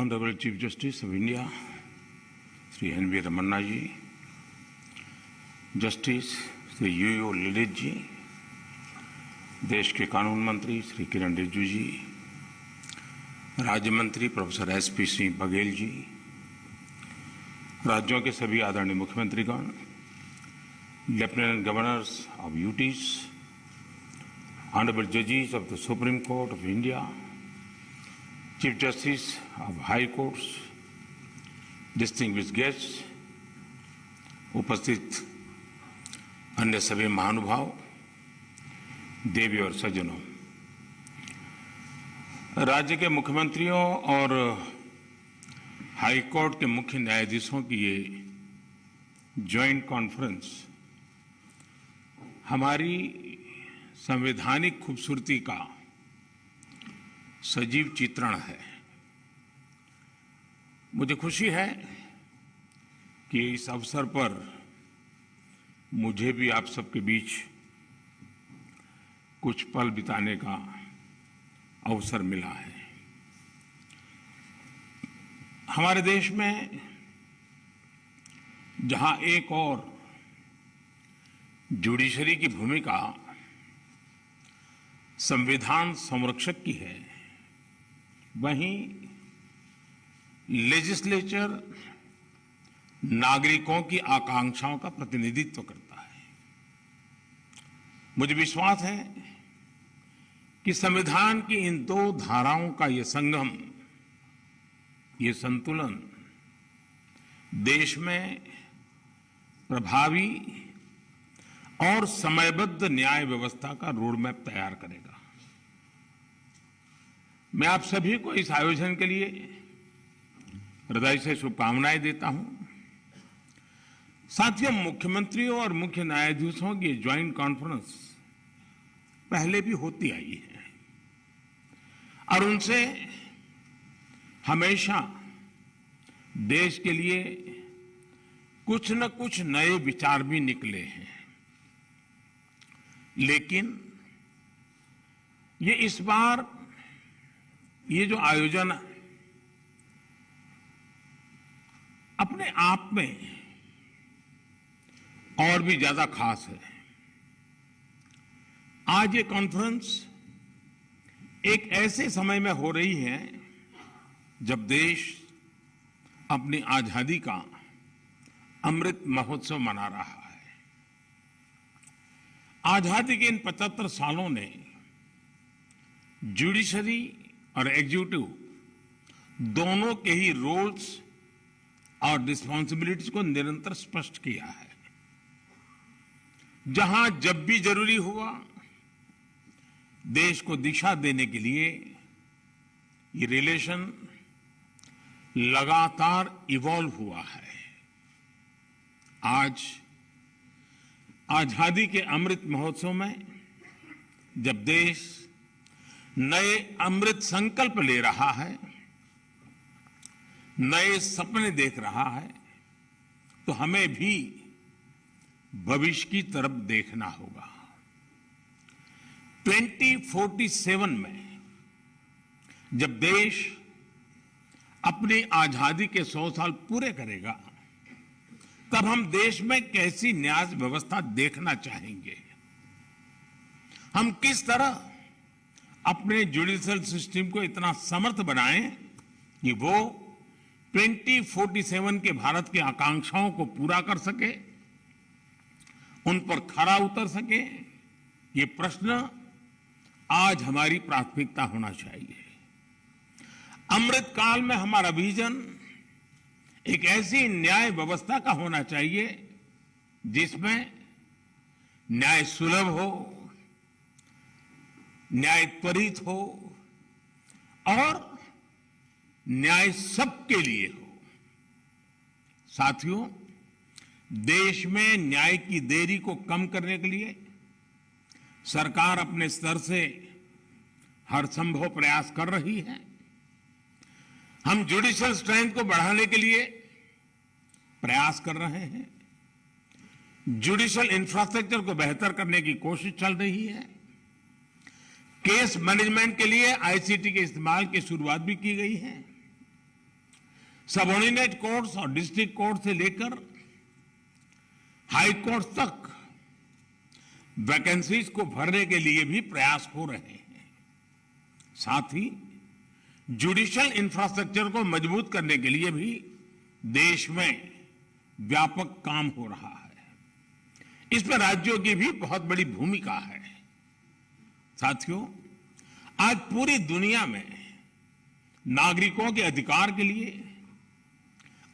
Honorable Chief Justice of India, Sri N.V. Ramanna ji, Justice Sri U.U. Lilith जी, देश के कानून मंत्री श्री किरण रिजिजू जी, राज्य मंत्री प्रोफेसर S.P. सिंह बघेल जी, राज्यों के सभी आदरणीय मुख्यमंत्रीगण, lieutenant governors of UTs, honourable जजेस of the Supreme Court of India, chief justice of high courts, distinguished guests, उपस्थित अन्य सभी महानुभाव, देवी और सज्जनों, राज्य के मुख्यमंत्रियों और हाई कोर्ट के मुख्य न्यायाधीशों की ये जॉइंट कॉन्फ्रेंस हमारी संवैधानिक खूबसूरती का सजीव चित्रण है। मुझे खुशी है कि इस अवसर पर मुझे भी आप सबके बीच कुछ पल बिताने का अवसर मिला है। हमारे देश में जहां एक और जुडिशरी की भूमिका संविधान संरक्षक की है, वहीं लेजिस्लेचर नागरिकों की आकांक्षाओं का प्रतिनिधित्व करता है। मुझे विश्वास है कि संविधान की इन दो धाराओं का ये संगम, ये संतुलन देश में प्रभावी और समयबद्ध न्याय व्यवस्था का रोडमैप तैयार करेगा। मैं आप सभी को इस आयोजन के लिए हृदय से शुभकामनाएं देता हूं। साथियों, मुख्यमंत्रियों और मुख्य न्यायाधीशों की ज्वाइंट कॉन्फ्रेंस पहले भी होती आई है और उनसे हमेशा देश के लिए कुछ न कुछ नए विचार भी निकले हैं। लेकिन ये इस बार ये जो आयोजन अपने आप में और भी ज्यादा खास है। आज ये कॉन्फ्रेंस एक ऐसे समय में हो रही है जब देश अपनी आजादी का अमृत महोत्सव मना रहा है। आजादी के इन 75 सालों ने जुडिशरी और एग्जीक्यूटिव दोनों के ही रोल्स और रिस्पॉन्सिबिलिटीज को निरंतर स्पष्ट किया है। जहां जब भी जरूरी हुआ, देश को दिशा देने के लिए ये रिलेशन लगातार इवॉल्व हुआ है। आज आजादी के अमृत महोत्सव में जब देश नए अमृत संकल्प ले रहा है, नए सपने देख रहा है, तो हमें भी भविष्य की तरफ देखना होगा। 2047 में जब देश अपनी आजादी के 100 साल पूरे करेगा, तब हम देश में कैसी न्याय व्यवस्था देखना चाहेंगे। हम किस तरह अपने जुडिशियल सिस्टम को इतना समर्थ बनाएं कि वो 2047 के भारत की आकांक्षाओं को पूरा कर सके, उन पर खरा उतर सके। ये प्रश्न आज हमारी प्राथमिकता होना चाहिए। अमृत काल में हमारा विजन एक ऐसी न्याय व्यवस्था का होना चाहिए जिसमें न्याय सुलभ हो, न्याय त्वरित हो और न्याय सबके लिए हो। साथियों, देश में न्याय की देरी को कम करने के लिए सरकार अपने स्तर से हर संभव प्रयास कर रही है। हम जुडिशियल स्ट्रेंथ को बढ़ाने के लिए प्रयास कर रहे हैं। जुडिशियल इंफ्रास्ट्रक्चर को बेहतर करने की कोशिश चल रही है। केस मैनेजमेंट के लिए आईसीटी के इस्तेमाल की शुरुआत भी की गई है। सबऑर्डिनेट कोर्ट्स और डिस्ट्रिक्ट कोर्ट से लेकर हाई कोर्ट तक वैकेंसीज को भरने के लिए भी प्रयास हो रहे हैं। साथ ही जुडिशियल इंफ्रास्ट्रक्चर को मजबूत करने के लिए भी देश में व्यापक काम हो रहा है। इसमें राज्यों की भी बहुत बड़ी भूमिका है। साथियों, आज पूरी दुनिया में नागरिकों के अधिकार के लिए,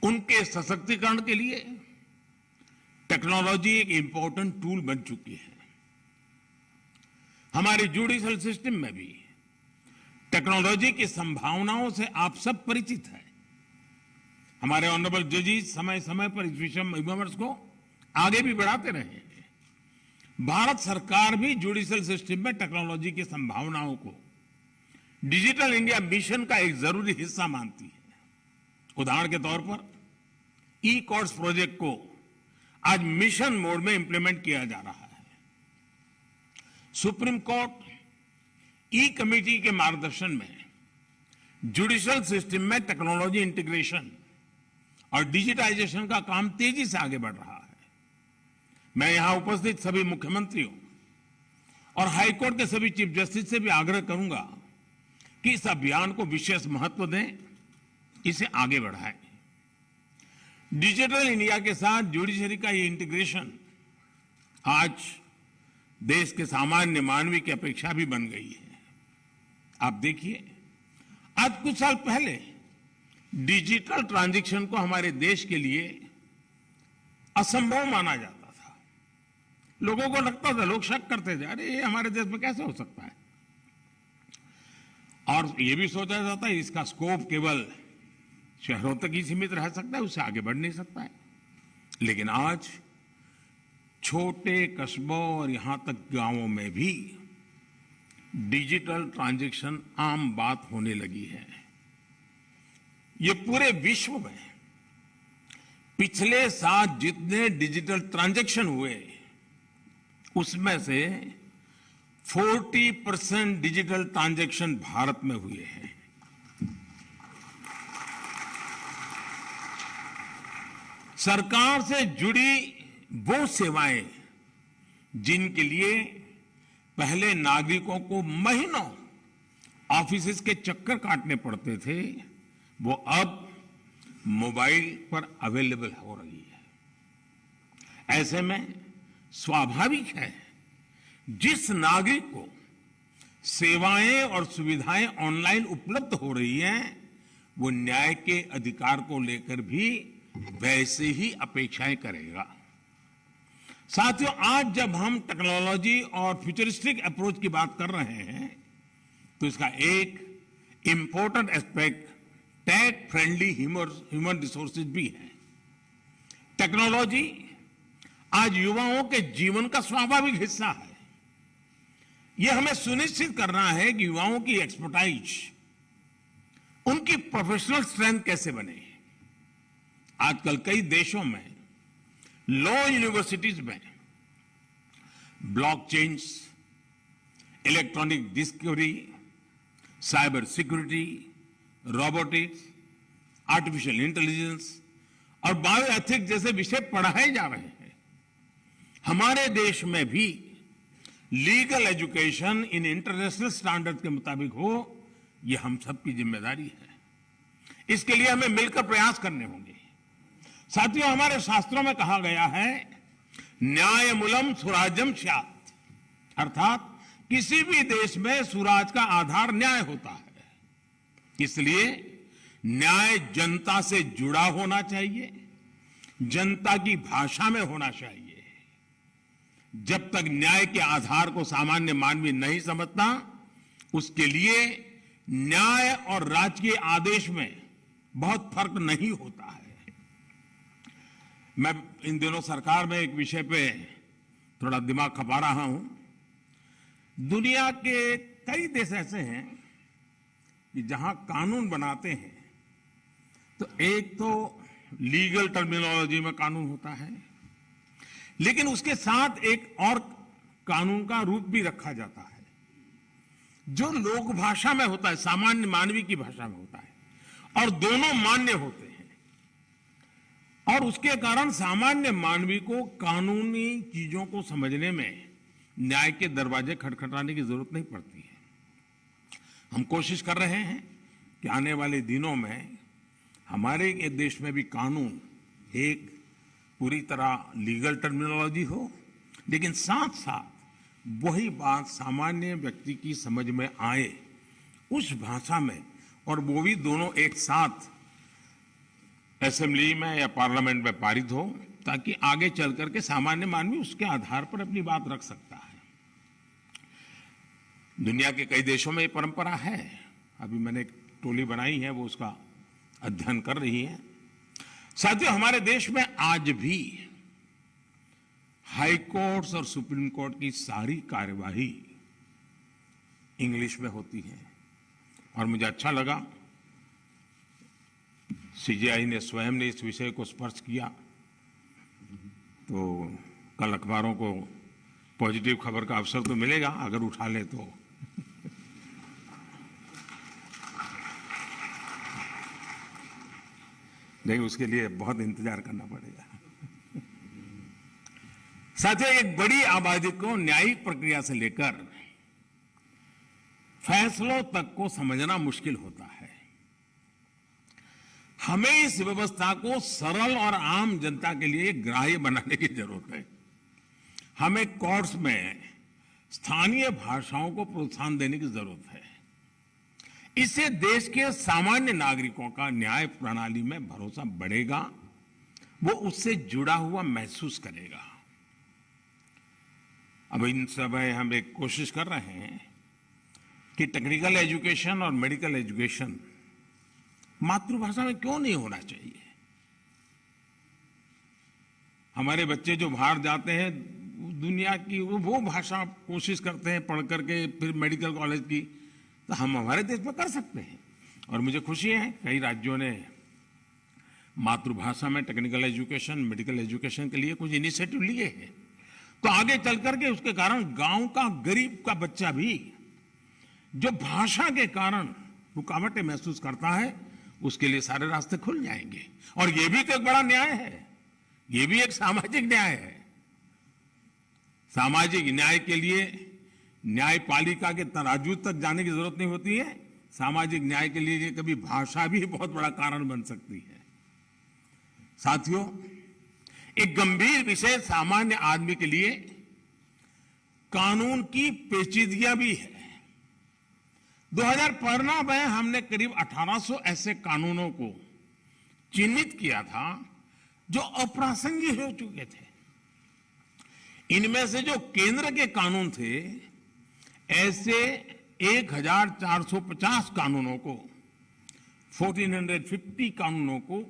उनके सशक्तिकरण के लिए टेक्नोलॉजी एक इंपॉर्टेंट टूल बन चुकी है। हमारे जुडिशियल सिस्टम में भी टेक्नोलॉजी की संभावनाओं से आप सब परिचित हैं। हमारे ऑनरेबल जजेस समय समय पर इस विमर्श को आगे भी बढ़ाते रहे हैं। भारत सरकार भी जुडिशियल सिस्टम में टेक्नोलॉजी की संभावनाओं को डिजिटल इंडिया मिशन का एक जरूरी हिस्सा मानती है। उदाहरण के तौर पर ई कोर्ट्स प्रोजेक्ट को आज मिशन मोड में इंप्लीमेंट किया जा रहा है। सुप्रीम कोर्ट ई कमेटी के मार्गदर्शन में जुडिशियल सिस्टम में टेक्नोलॉजी इंटीग्रेशन और डिजिटाइजेशन का काम तेजी से आगे बढ़ रहा है। मैं यहां उपस्थित सभी मुख्यमंत्रियों और हाईकोर्ट के सभी चीफ जस्टिस से भी आग्रह करूंगा कि इस अभियान को विशेष महत्व दें, इसे आगे बढ़ाएं। डिजिटल इंडिया के साथ जुडिशरी का ये इंटीग्रेशन आज देश के सामान्य मानवी की अपेक्षा भी बन गई है। आप देखिए, आज कुछ साल पहले डिजिटल ट्रांजैक्शन को हमारे देश के लिए असंभव माना जाता था। लोगों को लगता था, लोग शक करते थे, अरे ये हमारे देश में कैसे हो सकता है। और ये भी सोचा जाता है इसका स्कोप केवल शहरों तक ही सीमित रह सकता है, उससे आगे बढ़ नहीं सकता है। लेकिन आज छोटे कस्बों और यहां तक गांवों में भी डिजिटल ट्रांजैक्शन आम बात होने लगी है। ये पूरे विश्व में पिछले साल जितने डिजिटल ट्रांजैक्शन हुए उसमें से 40% डिजिटल ट्रांजैक्शन भारत में हुए हैं। सरकार से जुड़ी वो सेवाएं जिनके लिए पहले नागरिकों को महीनों ऑफिस के चक्कर काटने पड़ते थे, वो अब मोबाइल पर अवेलेबल हो रही है। ऐसे में स्वाभाविक है जिस नागरिक को सेवाएं और सुविधाएं ऑनलाइन उपलब्ध हो रही हैं, वो न्याय के अधिकार को लेकर भी वैसे ही अपेक्षाएं करेगा। साथियों, आज जब हम टेक्नोलॉजी और फ्यूचरिस्टिक अप्रोच की बात कर रहे हैं तो इसका एक important aspect tech friendly human resources भी है। टेक्नोलॉजी आज युवाओं के जीवन का स्वाभाविक हिस्सा है। यह हमें सुनिश्चित करना है कि युवाओं की एक्सपर्टाइज, उनकी प्रोफेशनल स्ट्रेंथ कैसे बने। आजकल कई देशों में लॉ यूनिवर्सिटीज में blockchain, electronic discovery, cyber security, robotics, artificial intelligence और बायो एथिक्स जैसे विषय पढ़ाए जा रहे हैं। हमारे देश में भी legal education in international standard के मुताबिक हो, यह हम सबकी जिम्मेदारी है। इसके लिए हमें मिलकर प्रयास करने होंगे। साथियों, हमारे शास्त्रों में कहा गया है, न्यायमूलम सुराज्यम स्यात्, अर्थात किसी भी देश में सुराज का आधार न्याय होता है। इसलिए न्याय जनता से जुड़ा होना चाहिए, जनता की भाषा में होना चाहिए। जब तक न्याय के आधार को सामान्य मानवी नहीं समझता, उसके लिए न्याय और राजकीय आदेश में बहुत फर्क नहीं होता है। मैं इन दिनों सरकार में एक विषय पे थोड़ा दिमाग खपा रहा हूं। दुनिया के कई देश ऐसे हैं कि जहां कानून बनाते हैं तो एक तो लीगल टर्मिनोलॉजी में कानून होता है, लेकिन उसके साथ एक और कानून का रूप भी रखा जाता है जो लोक भाषा में होता है, सामान्य मानवी की भाषा में होता है, और दोनों मान्य होते हैं। और उसके कारण सामान्य मानवी को कानूनी चीजों को समझने में न्याय के दरवाजे खटखटाने की जरूरत नहीं पड़ती है। हम कोशिश कर रहे हैं कि आने वाले दिनों में हमारे देश में भी कानून एक पूरी तरह लीगल टर्मिनोलॉजी हो, लेकिन साथ साथ वही बात सामान्य व्यक्ति की समझ में आए उस भाषा में, और वो भी दोनों एक साथ असेंबली में या पार्लियामेंट में पारित हो, ताकि आगे चल करके सामान्य मानवी उसके आधार पर अपनी बात रख सकता है। दुनिया के कई देशों में ये परंपरा है। अभी मैंने एक टोली बनाई है, वो उसका अध्ययन कर रही है। साथियों, हमारे देश में आज भी हाई कोर्ट्स और सुप्रीम कोर्ट की सारी कार्यवाही इंग्लिश में होती है, और मुझे अच्छा लगा सीजेआई ने स्वयं ने इस विषय को स्पर्श किया। तो कल अखबारों को पॉजिटिव खबर का अवसर तो मिलेगा अगर उठा ले तो। नहीं, उसके लिए बहुत इंतजार करना पड़ेगा। साथियों, एक बड़ी आबादी को न्यायिक प्रक्रिया से लेकर फैसलों तक को समझना मुश्किल होता है। हमें इस व्यवस्था को सरल और आम जनता के लिए ग्राह्य बनाने की जरूरत है। हमें कोर्ट्स में स्थानीय भाषाओं को प्रोत्साहन देने की जरूरत है। इससे देश के सामान्य नागरिकों का न्याय प्रणाली में भरोसा बढ़ेगा, वो उससे जुड़ा हुआ महसूस करेगा। अब इन समय हम एक कोशिश कर रहे हैं कि टेक्निकल एजुकेशन और मेडिकल एजुकेशन मातृभाषा में क्यों नहीं होना चाहिए। हमारे बच्चे जो बाहर जाते हैं दुनिया की वो भाषा कोशिश करते हैं पढ़ करके फिर मेडिकल कॉलेज की, तो हम हमारे देश में कर सकते हैं। और मुझे खुशी है कई राज्यों ने मातृभाषा में टेक्निकल एजुकेशन, मेडिकल एजुकेशन के लिए कुछ इनिशिएटिव लिए हैं। तो आगे चल करके उसके कारण गांव का गरीब का बच्चा भी जो भाषा के कारण रुकावटें महसूस करता है, उसके लिए सारे रास्ते खुल जाएंगे। और ये भी तो एक बड़ा न्याय है, ये भी एक सामाजिक न्याय है। सामाजिक न्याय के लिए न्यायपालिका के तराजू तक जाने की जरूरत नहीं होती है। सामाजिक न्याय के लिए कभी भाषा भी बहुत बड़ा कारण बन सकती है। साथियों, एक गंभीर विषय सामान्य आदमी के लिए कानून की पेचीदगियां भी है। 2015 में हमने करीब 1800 ऐसे कानूनों को चिन्हित किया था जो अप्रासंगिक हो चुके थे। इनमें से जो केंद्र के कानून थे, ऐसे 1450 कानूनों को, 1450 कानूनों को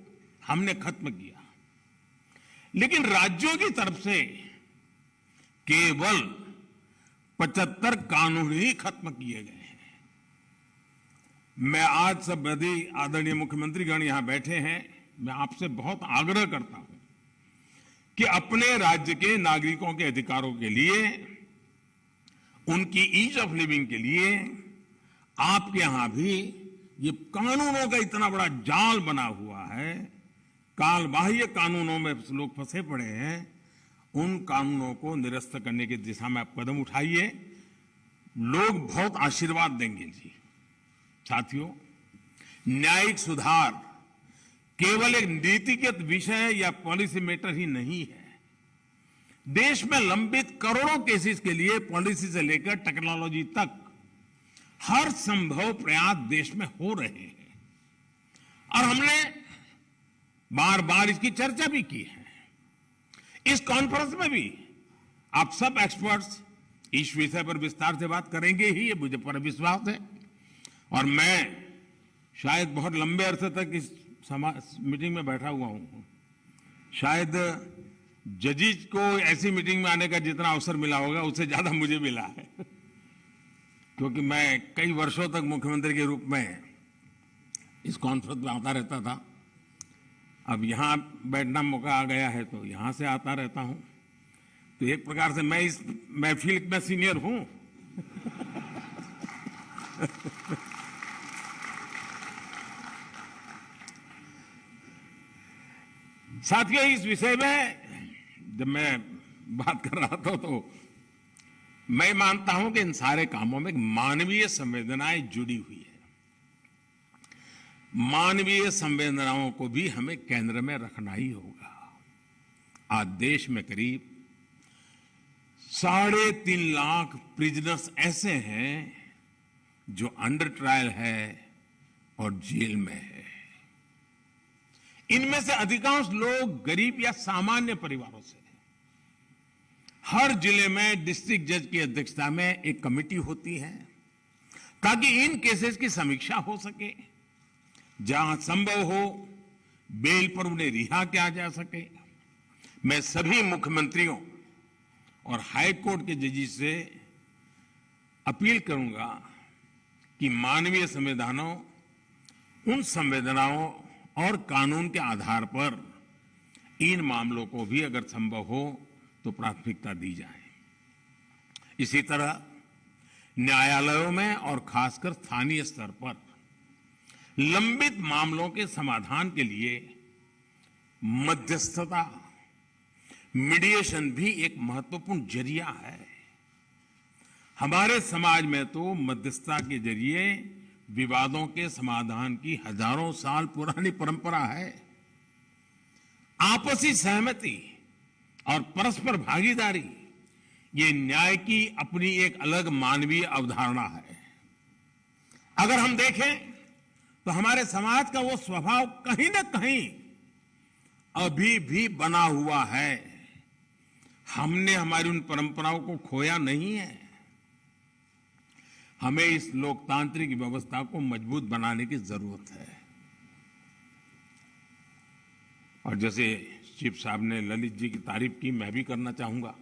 हमने खत्म किया। लेकिन राज्यों की तरफ से केवल 75 कानून ही खत्म किए गए हैं। मैं आज सब यदि आदरणीय मुख्यमंत्रीगण यहां बैठे हैं, मैं आपसे बहुत आग्रह करता हूं कि अपने राज्य के नागरिकों के अधिकारों के लिए, उनकी ईज ऑफ लिविंग के लिए आपके यहां भी ये कानूनों का इतना बड़ा जाल बना हुआ है, कालबाह्य कानूनों में लोग फंसे पड़े हैं, उन कानूनों को निरस्त करने की दिशा में आप कदम उठाइए। लोग बहुत आशीर्वाद देंगे जी। साथियों, न्यायिक सुधार केवल एक नीतिगत विषय या पॉलिसी मैटर ही नहीं है। देश में लंबित करोड़ों केसेस के लिए पॉलिसी से लेकर टेक्नोलॉजी तक हर संभव प्रयास देश में हो रहे हैं, और हमने बार बार इसकी चर्चा भी की है। इस कॉन्फ्रेंस में भी आप सब एक्सपर्ट्स इस विषय पर विस्तार से बात करेंगे ही, ये मुझे पूरा विश्वास है। और मैं शायद बहुत लंबे अरसे तक इस मीटिंग में बैठा हुआ हूं। शायद जजेस को ऐसी मीटिंग में आने का जितना अवसर मिला होगा, उससे ज्यादा मुझे मिला है, क्योंकि मैं कई वर्षों तक मुख्यमंत्री के रूप में इस कॉन्फ्रेंस में आता रहता था। अब यहां बैठना मौका आ गया है तो यहां से आता रहता हूं। तो एक प्रकार से मैं इस महफिल में सीनियर हूं। साथियों, इस विषय में जब मैं बात कर रहा था तो मैं मानता हूं कि इन सारे कामों में मानवीय संवेदनाएं जुड़ी हुई है। मानवीय संवेदनाओं को भी हमें केंद्र में रखना ही होगा। आज देश में करीब 3.5 लाख प्रिजनर्स ऐसे हैं जो अंडर ट्रायल है और जेल में है। इनमें से अधिकांश लोग गरीब या सामान्य परिवारों से हैं। हर जिले में डिस्ट्रिक्ट जज की अध्यक्षता में एक कमेटी होती है ताकि इन केसेस की समीक्षा हो सके। जहां संभव हो बेल पर उन्हें रिहा किया जा सके। मैं सभी मुख्यमंत्रियों और हाई कोर्ट के जजेस से अपील करूंगा कि मानवीय उन संवेदनाओं और कानून के आधार पर इन मामलों को भी अगर संभव हो तो प्राथमिकता दी जाए। इसी तरह न्यायालयों में और खासकर स्थानीय स्तर पर लंबित मामलों के समाधान के लिए मध्यस्थता, मीडिएशन भी एक महत्वपूर्ण जरिया है। हमारे समाज में तो मध्यस्थता के जरिए विवादों के समाधान की हजारों साल पुरानी परंपरा है। आपसी सहमति और परस्पर भागीदारी ये न्याय की अपनी एक अलग मानवीय अवधारणा है। अगर हम देखें तो हमारे समाज का वो स्वभाव कहीं ना कहीं अभी भी बना हुआ है। हमने हमारी उन परंपराओं को खोया नहीं है। हमें इस लोकतांत्रिक व्यवस्था को मजबूत बनाने की जरूरत है। और जैसे चीफ साहब ने ललित जी की तारीफ की, मैं भी करना चाहूंगा।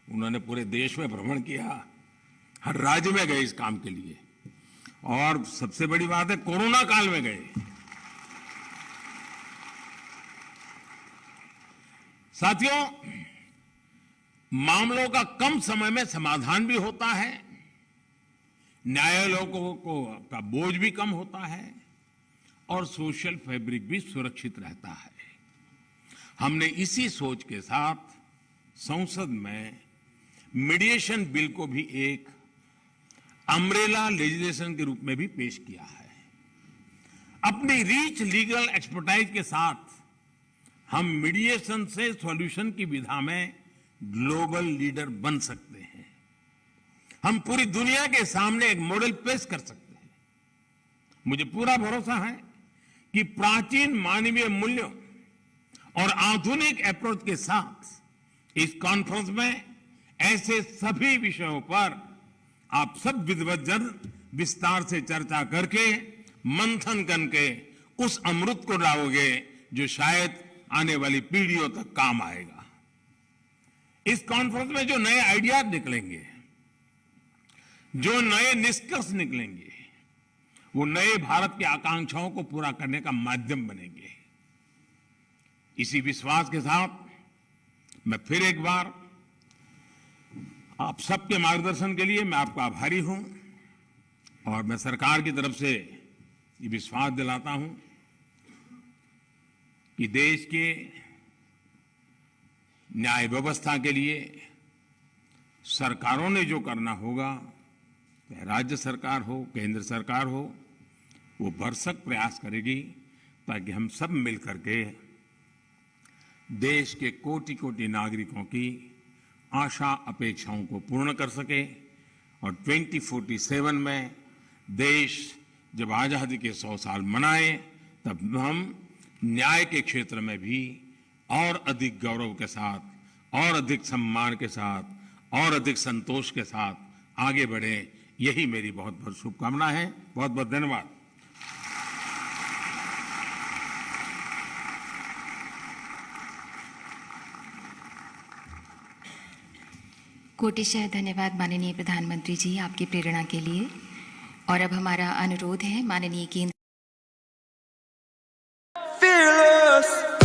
उन्होंने पूरे देश में भ्रमण किया, हर राज्य में गए इस काम के लिए, और सबसे बड़ी बात है कोरोना काल में गए। साथियों, मामलों का कम समय में समाधान भी होता है, न्यायालयों का बोझ भी कम होता है और सोशल फैब्रिक भी सुरक्षित रहता है। हमने इसी सोच के साथ संसद में मीडिएशन बिल को भी एक अम्ब्रेला लेजिस्लेशन के रूप में भी पेश किया है। अपनी रीच लीगल एक्सपर्टाइज के साथ हम मीडिएशन से सॉल्यूशन की विधा में ग्लोबल लीडर बन सकते हैं। हम पूरी दुनिया के सामने एक मॉडल पेश कर सकते हैं। मुझे पूरा भरोसा है कि प्राचीन मानवीय मूल्यों और आधुनिक अप्रोच के साथ इस कॉन्फ्रेंस में ऐसे सभी विषयों पर आप सब विद्वज्जन विस्तार से चर्चा करके मंथन करके उस अमृत को लाओगे जो शायद आने वाली पीढ़ियों तक काम आएगा। इस कॉन्फ्रेंस में जो नए आइडियाज निकलेंगे, जो नए निष्कर्ष निकलेंगे, वो नए भारत की आकांक्षाओं को पूरा करने का माध्यम बनेंगे। इसी विश्वास के साथ मैं फिर एक बार आप सबके मार्गदर्शन के लिए मैं आपको आभारी हूं और मैं सरकार की तरफ से ये विश्वास दिलाता हूं कि देश के न्याय व्यवस्था के लिए सरकारों ने जो करना होगा, चाहे राज्य सरकार हो, केंद्र सरकार हो, वो भरसक प्रयास करेगी ताकि हम सब मिलकर के देश के कोटि-कोटि नागरिकों की आशा अपेक्षाओं को पूर्ण कर सके और 2047 में देश जब आजादी के 100 साल मनाए तब हम न्याय के क्षेत्र में भी और अधिक गौरव के साथ, और अधिक सम्मान के साथ, और अधिक संतोष के साथ आगे बढ़े। यही मेरी बहुत बहुत शुभकामना है। बहुत बहुत धन्यवाद। कोटिशः धन्यवाद माननीय प्रधानमंत्री जी आपकी प्रेरणा के लिए। और अब हमारा अनुरोध है माननीय केंद्र Fearless.